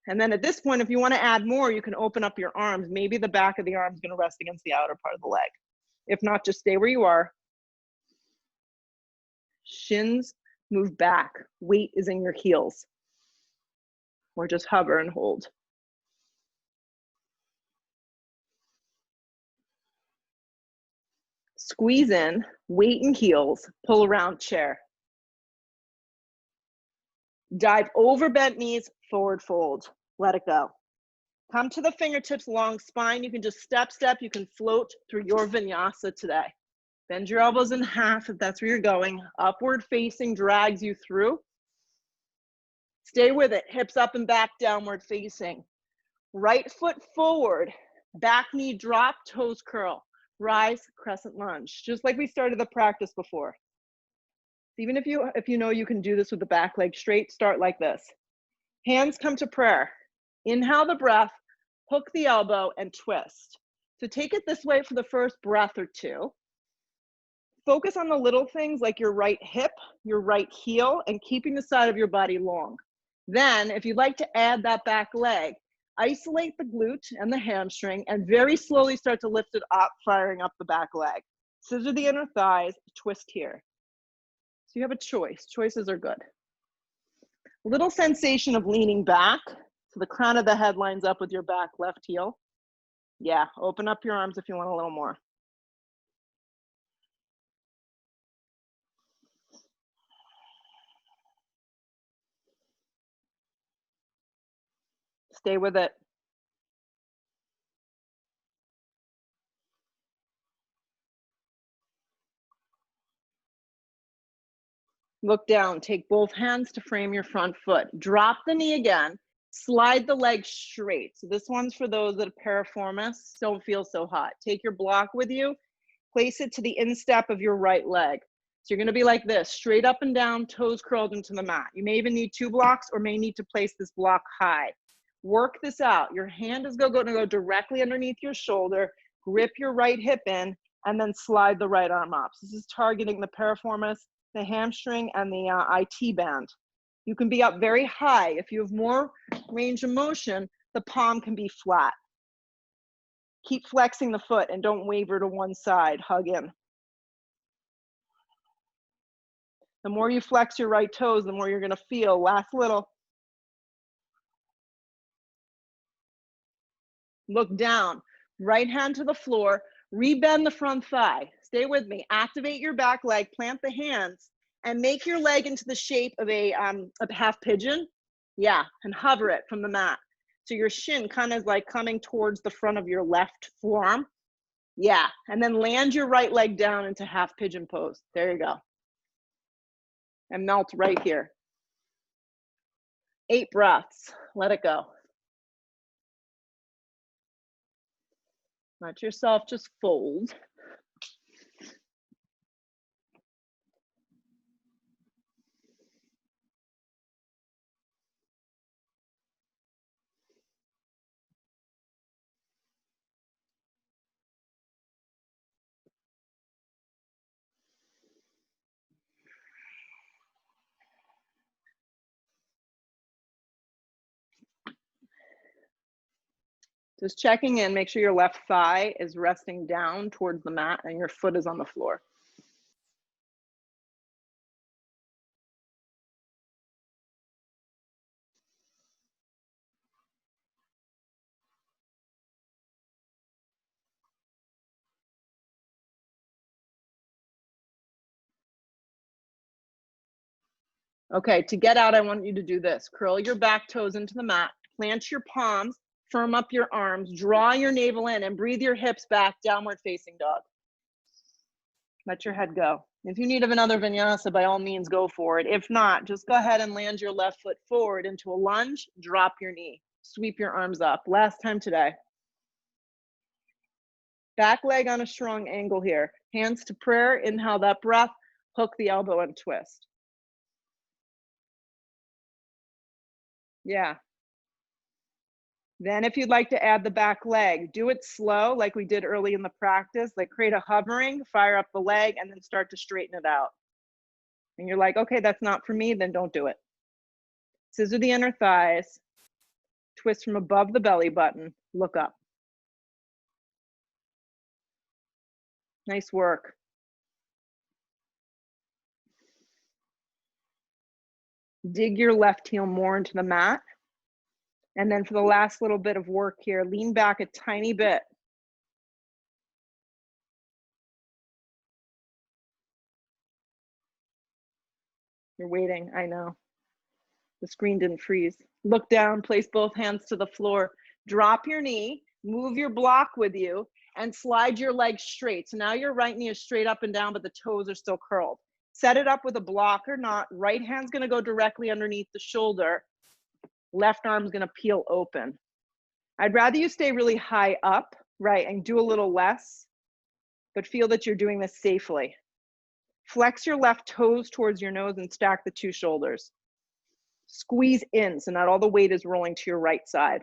And then at this point, if you want to add more, you can open up your arms. Maybe the back of the arm is going to rest against the outer part of the leg. If not, just stay where you are. Shins move back. Weight is in your heels. Or just hover and hold. Squeeze in, weight and heels, pull around chair. Dive over bent knees, forward fold. Let it go. Come to the fingertips, long spine. You can just step. You can float through your vinyasa today. Bend your elbows in half if that's where you're going. Upward facing drags you through. Stay with it. Hips up and back, downward facing. Right foot forward. Back knee drop, toes curl. Rise, crescent lunge. Just like we started the practice before. Even if you know you can do this with the back leg straight, start like this. Hands come to prayer. Inhale the breath, hook the elbow, and twist. So take it this way for the first breath or two. Focus on the little things like your right hip, your right heel, and keeping the side of your body long. Then, if you'd like to add that back leg, isolate the glute and the hamstring and very slowly start to lift it up, firing up the back leg. Scissor the inner thighs, twist here. So you have a choice. Choices are good. Little sensation of leaning back. So the crown of the head lines up with your back left heel. Yeah, open up your arms if you want a little more. Stay with it. Look down, take both hands to frame your front foot. Drop the knee again, slide the leg straight. So this one's for those that are piriformis, don't feel so hot. Take your block with you, place it to the instep of your right leg. So you're gonna be like this, straight up and down, toes curled into the mat. You may even need 2 blocks or may need to place this block high. Work this out. Your hand is gonna go directly underneath your shoulder, grip your right hip in, and then slide the right arm up. So this is targeting the piriformis, the hamstring, and the IT band. You can be up very high. If you have more range of motion, the palm can be flat. Keep flexing the foot and don't waver to one side. Hug in. The more you flex your right toes, the more you're gonna feel. Last little. Look down. Right hand to the floor. Rebend the front thigh. Stay with me. Activate your back leg, plant the hands, and make your leg into the shape of a half pigeon. Yeah, and hover it from the mat. So your shin kind of like coming towards the front of your left forearm. Yeah, and then land your right leg down into half pigeon pose. There you go. And melt right here. 8 breaths. Let it go. Let yourself just fold. Just checking in, make sure your left thigh is resting down towards the mat and your foot is on the floor. Okay, to get out, I want you to do this. Curl your back toes into the mat, plant your palms, firm up your arms, draw your navel in and breathe your hips back, downward facing dog. Let your head go. If you need another vinyasa, by all means, go for it. If not, just go ahead and land your left foot forward into a lunge, drop your knee, sweep your arms up. Last time today. Back leg on a strong angle here. Hands to prayer, inhale that breath, hook the elbow and twist. Yeah. Then if you'd like to add the back leg, do it slow like we did early in the practice, like create a hovering, fire up the leg, and then start to straighten it out. And you're like, okay, that's not for me, then don't do it. Scissor the inner thighs, twist from above the belly button, look up. Nice work. Dig your left heel more into the mat. And then for the last little bit of work here, lean back a tiny bit. You're waiting, I know. The screen didn't freeze. Look down, place both hands to the floor. Drop your knee, move your block with you, and slide your legs straight. So now your right knee is straight up and down, but the toes are still curled. Set it up with a block or not. Right hand's gonna go directly underneath the shoulder. Left arm's gonna peel open. I'd rather you stay really high up, right, and do a little less, but feel that you're doing this safely. Flex your left toes towards your nose and stack the two shoulders. Squeeze in so not all the weight is rolling to your right side.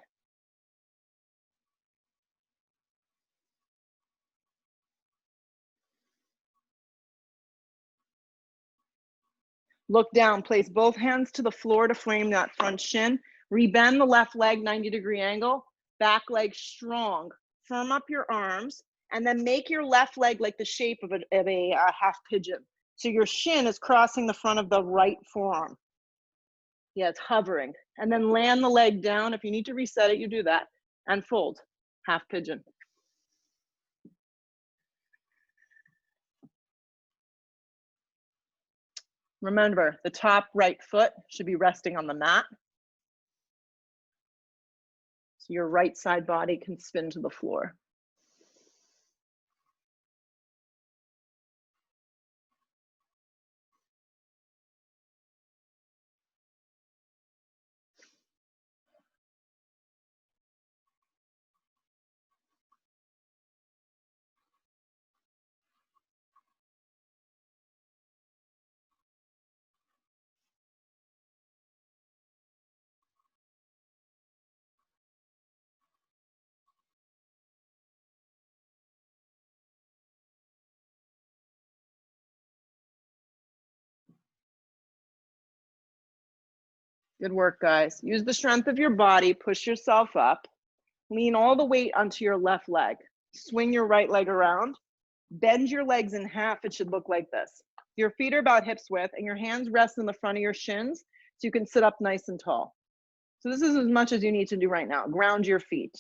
Look down, place both hands to the floor to frame that front shin. Rebend the left leg 90-degree angle, back leg strong. Firm up your arms and then make your left leg like the shape of a half pigeon. So your shin is crossing the front of the right forearm. Yeah, it's hovering. And then land the leg down. If you need to reset it, you do that. And fold, half pigeon. Remember, the top right foot should be resting on the mat. So your right side body can spin to the floor. Good work, guys. Use the strength of your body, push yourself up, lean all the weight onto your left leg. Swing your right leg around, bend your legs in half. It should look like this. Your feet are about hips width and your hands rest in the front of your shins so you can sit up nice and tall. So this is as much as you need to do right now. Ground your feet.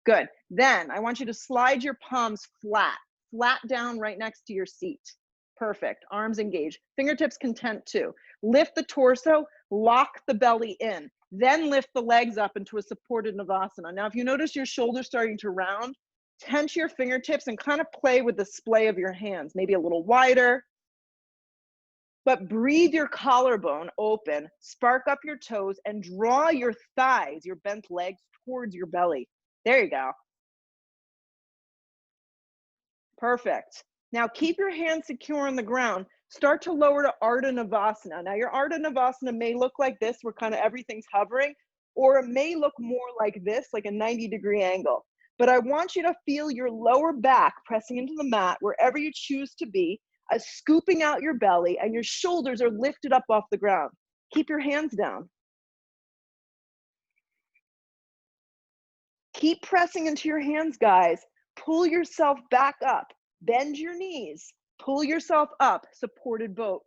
Good. Then I want you to slide your palms flat down right next to your seat. Perfect. Arms engaged. Fingertips content too. Lift the torso, lock the belly in. Then lift the legs up into a supported Navasana. Now, if you notice your shoulders starting to round, tense your fingertips and kind of play with the splay of your hands, maybe a little wider. But breathe your collarbone open, spark up your toes, and draw your thighs, your bent legs, towards your belly. There you go. Perfect. Now keep your hands secure on the ground. Start to lower to Ardha Navasana. Now your Ardha Navasana may look like this, where kind of everything's hovering, or it may look more like this, like a 90-degree angle. But I want you to feel your lower back pressing into the mat wherever you choose to be, scooping out your belly, and your shoulders are lifted up off the ground. Keep your hands down. Keep pressing into your hands, guys. Pull yourself back up. Bend your knees. Pull yourself up, supported boat.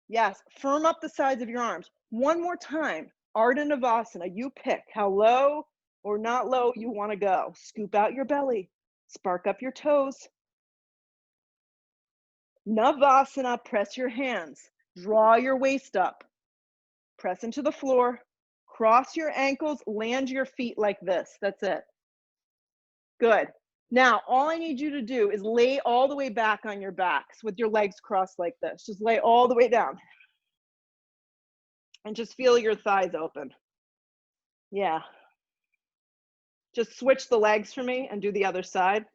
Yes, firm up the sides of your arms. One more time. Ardha Navasana. You pick how low or not low you want to go. Scoop out your belly. Spark up your toes. Navasana, press your hands. Draw your waist up. Press into the floor. Cross your ankles. Land your feet like this. That's it. Good. Now, all I need you to do is lay all the way back on your backs with your legs crossed like this. Just lay all the way down. And just feel your thighs open. Yeah. Just switch the legs for me and do the other side.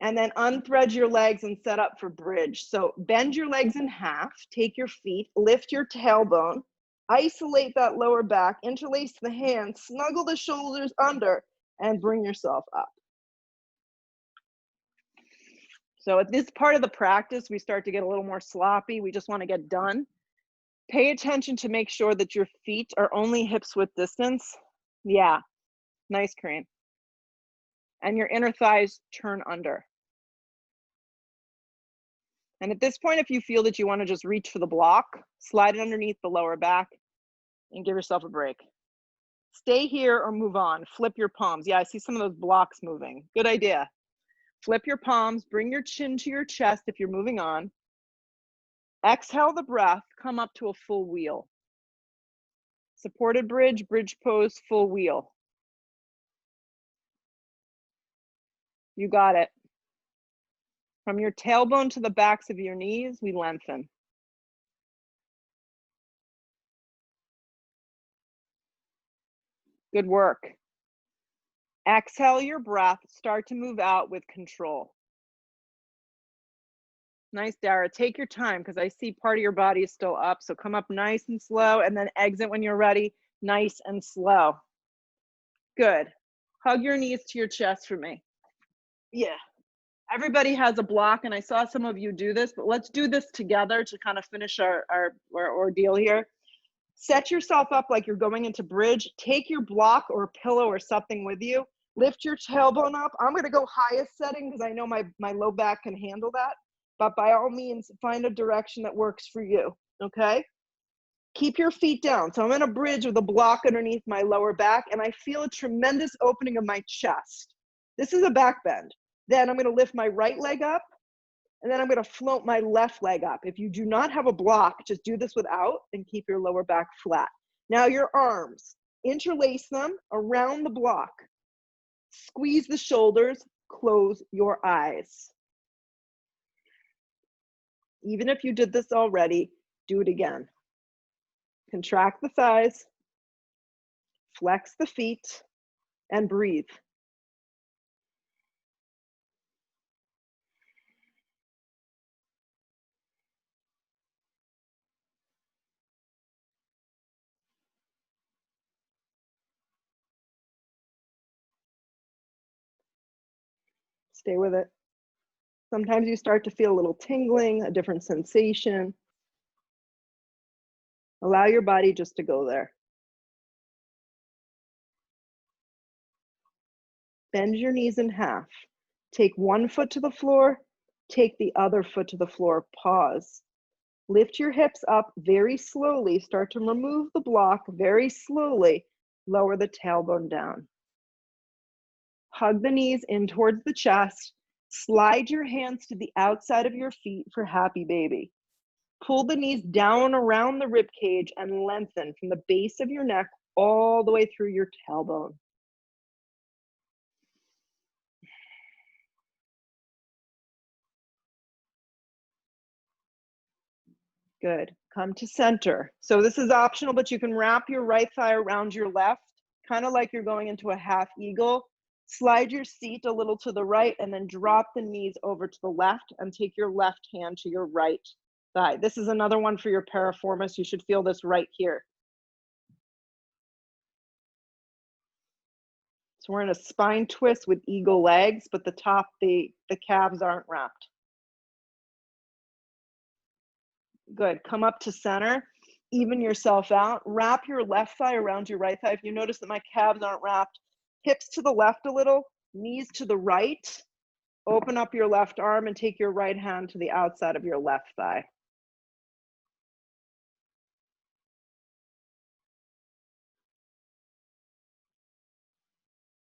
And then unthread your legs and set up for bridge. So bend your legs in half, take your feet, lift your tailbone, isolate that lower back, interlace the hands, snuggle the shoulders under, and bring yourself up. So at this part of the practice, we start to get a little more sloppy. We just want to get done. Pay attention to make sure that your feet are only hips width distance. Yeah, nice, Crane. And your inner thighs turn under. And at this point, if you feel that you want to just reach for the block, slide it underneath the lower back and give yourself a break. Stay here or move on. Flip your palms. Yeah, I see some of those blocks moving. Good idea. Flip your palms, bring your chin to your chest if you're moving on. Exhale the breath, come up to a full wheel. Supported bridge, bridge pose, full wheel. You got it. From your tailbone to the backs of your knees, we lengthen. Good work. Exhale your breath, start to move out with control. Nice, Dara. Take your time because I see part of your body is still up. So come up nice and slow and then exit when you're ready, nice and slow. Good. Hug your knees to your chest for me. Yeah. Everybody has a block, and I saw some of you do this, but let's do this together to kind of finish our ordeal here. Set yourself up like you're going into bridge. Take your block or pillow or something with you. Lift your tailbone up. I'm going to go highest setting because I know my low back can handle that. But by all means, find a direction that works for you, okay? Keep your feet down. So I'm in a bridge with a block underneath my lower back, and I feel a tremendous opening of my chest. This is a back bend. Then I'm going to lift my right leg up, and then I'm going to float my left leg up. If you do not have a block, just do this without and keep your lower back flat. Now your arms, interlace them around the block. Squeeze the shoulders, close your eyes. Even if you did this already, do it again. Contract the thighs, flex the feet, and breathe. Stay with it. Sometimes you start to feel a little tingling, a different sensation. Allow your body just to go there. Bend your knees in half. Take one foot to the floor, take the other foot to the floor, pause. Lift your hips up very slowly, start to remove the block very slowly, lower the tailbone down. Hug the knees in towards the chest, slide your hands to the outside of your feet for happy baby. Pull the knees down around the rib cage and lengthen from the base of your neck all the way through your tailbone. Good. Come to center. So this is optional, but you can wrap your right thigh around your left, kind of like you're going into a half eagle. Slide your seat a little to the right and then drop the knees over to the left and take your left hand to your right thigh. This is another one for your piriformis. You should feel this right here. So we're in a spine twist with eagle legs, but the calves aren't wrapped. Good. Come up to center. Even yourself out. Wrap your left thigh around your right thigh. If you notice that my calves aren't wrapped, hips to the left a little, knees to the right. Open up your left arm and take your right hand to the outside of your left thigh.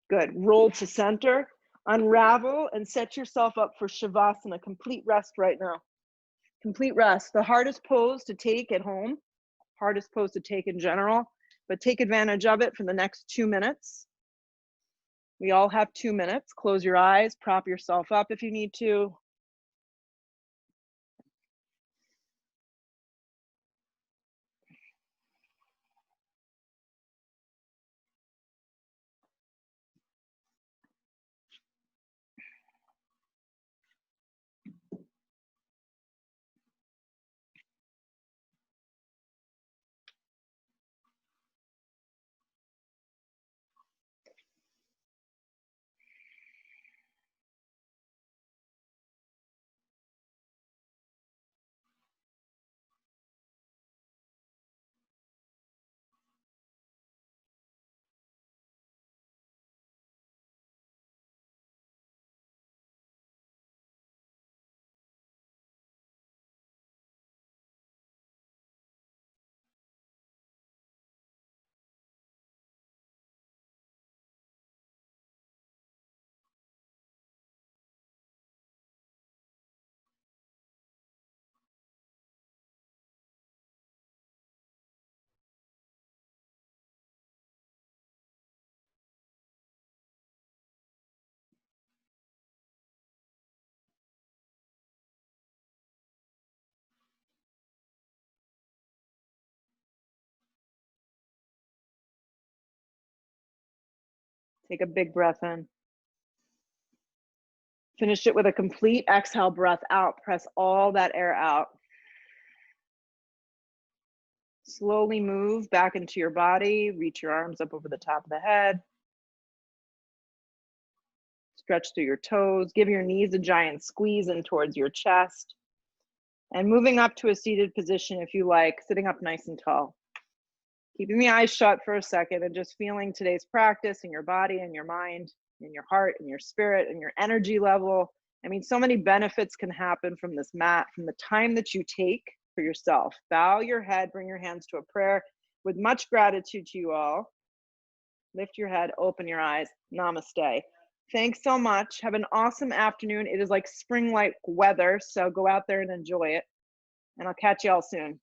Good. Roll to center. Unravel and set yourself up for Shavasana. Complete rest right now. Complete rest. The hardest pose to take at home, hardest pose to take in general. but take advantage of it for the next 2 minutes. We all have 2 minutes. Close your eyes, prop yourself up if you need to. Take a big breath in. Finish it with a complete exhale, breath out. Press all that air out. Slowly move back into your body. Reach your arms up over the top of the head. Stretch through your toes. Give your knees a giant squeeze in towards your chest. And moving up to a seated position if you like, sitting up nice and tall. Keeping the eyes shut for a second and just feeling today's practice in your body and your mind, in your heart and your spirit and your energy level. I mean, so many benefits can happen from this mat, from the time that you take for yourself. Bow your head, bring your hands to a prayer with much gratitude to you all. Lift your head, open your eyes. Namaste. Thanks so much. Have an awesome afternoon. It is like spring-like weather, so go out there and enjoy it. And I'll catch you all soon.